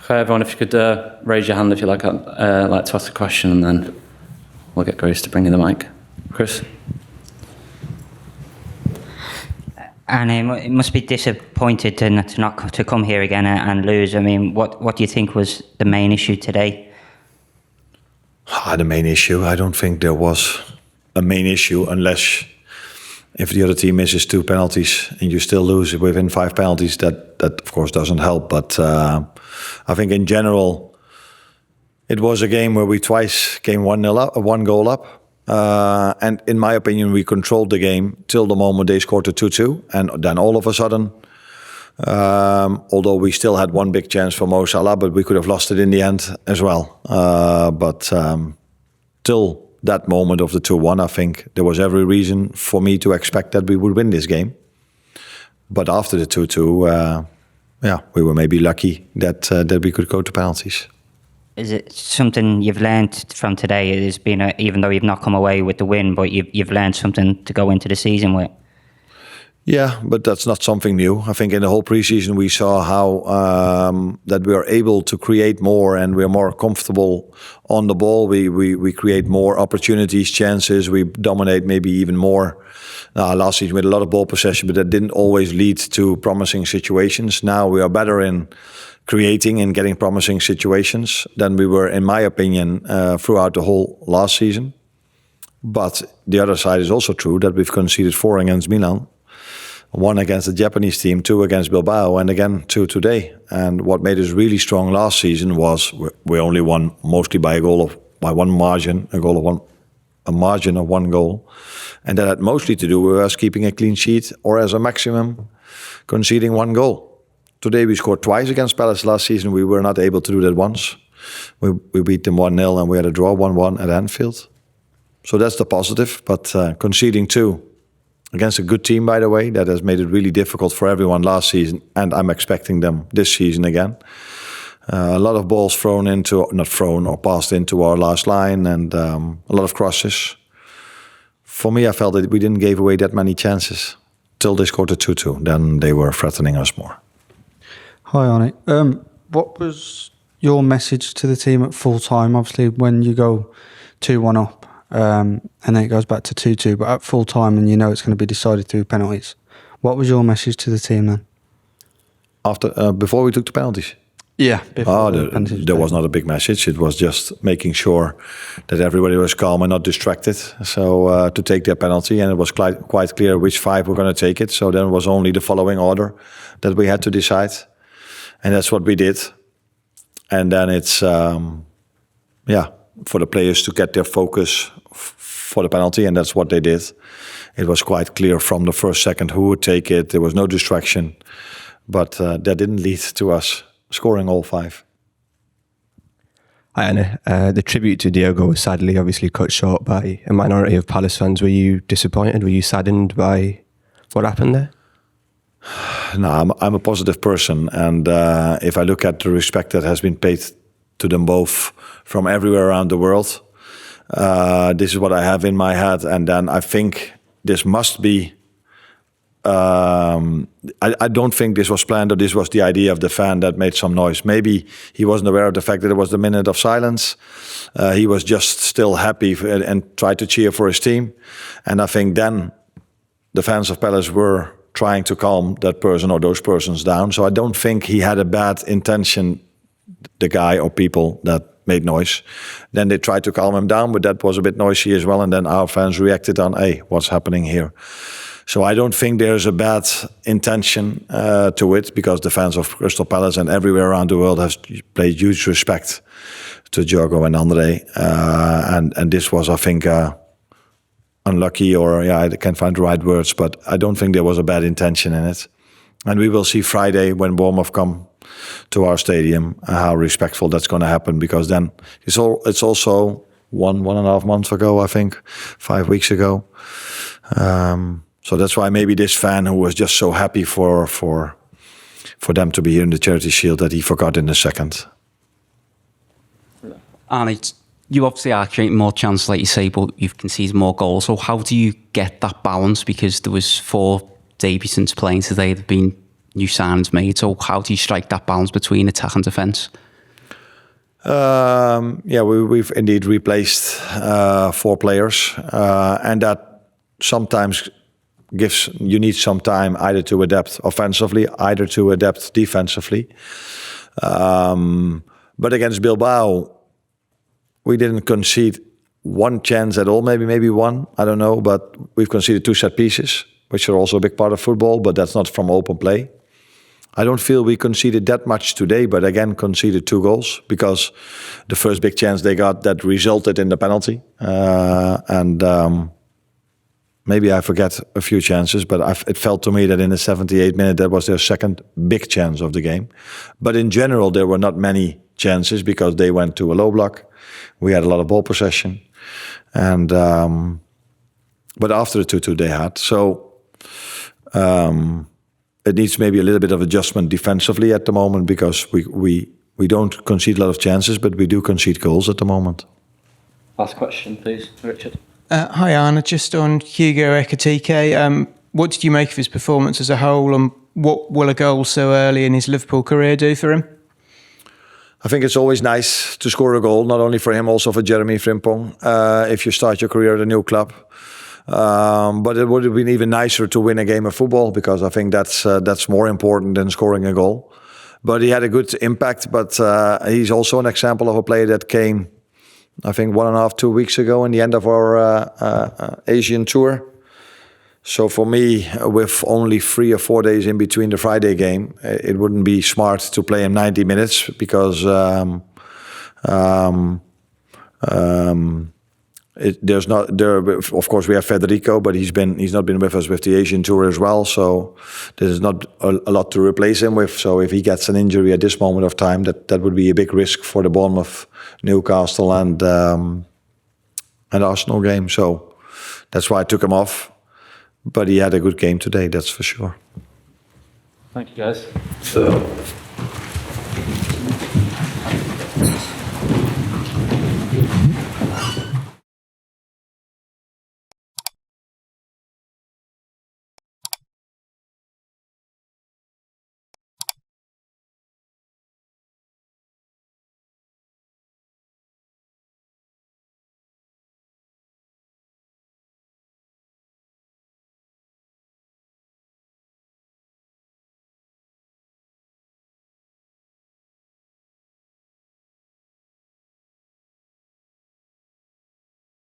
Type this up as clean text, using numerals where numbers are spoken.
Okay, everyone, if you could raise your hand if you'd like to ask a question, and then we'll get Grace to bring you the mic. Chris? And it must be disappointed to come here again and lose. I mean, what do you think was the main issue today? The main issue? I don't think there was a main issue unless if the other team misses 2 penalties and you still lose within 5 penalties, that of course doesn't help. But I think in general, it was a game where we twice came 1-0 up, 1 goal up. And in my opinion, we controlled the game till the moment they scored the 2-2. And then all of a sudden, although we still had 1 big chance for Mo Salah, but we could have lost it in the end as well. But till that moment of the 2-1, I think there was every reason for me to expect that we would win this game. But after the 2-2, we were maybe lucky that we could go to penalties. Is it something you've learned from today? It has been, even though you've not come away with the win, but you've learned something to go into the season with? Yeah, but that's not something new. I think in the whole preseason we saw how that we are able to create more and we're more comfortable on the ball. We create more opportunities, chances. We dominate maybe even more. Last season we had a lot of ball possession, but that didn't always lead to promising situations. Now we are better in creating and getting promising situations than we were, in my opinion, throughout the whole last season. But the other side is also true that we've conceded 4 against Milan, 1 against the Japanese team, 2 against Bilbao, and again 2 today. And what made us really strong last season was we only won mostly by a margin of 1 goal, and that had mostly to do with us keeping a clean sheet or as a maximum conceding 1 goal. Today we scored twice against Palace last season. We were not able to do that once. We beat them 1-0 and we had a draw 1-1 at Anfield. So that's the positive. But conceding 2 against a good team, by the way, that has made it really difficult for everyone last season. And I'm expecting them this season again. A lot of balls passed into our last line and a lot of crosses. For me, I felt that we didn't give away that many chances till they scored the 2-2. Then they were threatening us more. Hi, Arne. What was your message to the team at full time? Obviously, when you go 2-1 up, and then it goes back to 2-2, but at full time, and you know it's going to be decided through penalties. What was your message to the team then? Before we took the penalties? Yeah. There was not a big message. It was just making sure that everybody was calm and not distracted. So to take their penalty, and it was quite clear which 5 were going to take it. So then it was only the following order that we had to decide. And that's what we did. And then it's, for the players to get their focus for the penalty, and that's what they did. It was quite clear from the first second who would take it. There was no distraction. But that didn't lead to us scoring all 5. Hi, Anna. The tribute to Diogo was sadly obviously cut short by a minority of Palace fans. Were you disappointed? Were you saddened by what happened there? No, I'm a positive person, and if I look at the respect that has been paid to them both from everywhere around the world, this is what I have in my head, and then I think this must be. I don't think this was planned, or this was the idea of the fan that made some noise. Maybe he wasn't aware of the fact that it was the minute of silence. He was just still happy and tried to cheer for his team, and I think then the fans of Palace were trying to calm that person or those persons down. So I don't think he had a bad intention, the guy or people that made noise. Then they tried to calm him down, but that was a bit noisy as well. And then our fans reacted on, hey, what's happening here? So I don't think there's a bad intention to it, because the fans of Crystal Palace and everywhere around the world have played huge respect to Diogo and Andre. And this was, I think, unlucky, or I can't find the right words, but I don't think there was a bad intention in it. And we will see Friday when Bournemouth come to our stadium how respectful that's going to happen, because then it's also 1.5 months ago, I think, 5 weeks ago. So that's why maybe this fan who was just so happy for them to be here in the Charity Shield that he forgot in a second. Arne, you obviously are creating more chances, like you say, but you've conceded more goals. So how do you get that balance? Because there was 4 debutantes playing today. There have been new signings made. So how do you strike that balance between attack and defence? We've indeed replaced 4 players, and that sometimes you need some time either to adapt offensively, either to adapt defensively. But against Bilbao, we didn't concede one chance at all, maybe one, I don't know, but we've conceded 2 set pieces, which are also a big part of football, but that's not from open play. I don't feel we conceded that much today, but again, conceded 2 goals because the first big chance they got that resulted in the penalty. Maybe I forget a few chances, but it felt to me that in the 78th minute, that was their second big chance of the game. But in general, there were not many chances because they went to a low block. We had a lot of ball possession. And but after the 2-2 they had. So it needs maybe a little bit of adjustment defensively at the moment because we don't concede a lot of chances, but we do concede goals at the moment. Last question, please, Richard. Hi, Arne. Just on Hugo Ekitike, what did you make of his performance as a whole, and what will a goal so early in his Liverpool career do for him? I think it's always nice to score a goal, not only for him, also for Jeremy Frimpong, if you start your career at a new club. But it would have been even nicer to win a game of football because I think that's more important than scoring a goal. But he had a good impact, but he's also an example of a player that came, I think, 1.5, 2 weeks ago in the end of our Asian tour. So for me, with only 3 or 4 days in between the Friday game, it wouldn't be smart to play him 90 minutes because of course we have Federico, but he's not been with us with the Asian tour as well. So there's not a lot to replace him with. So if he gets an injury at this moment of time, that would be a big risk for the Bournemouth, Newcastle, and Arsenal game. So that's why I took him off. But he had a good game today, that's for sure. Thank you, guys.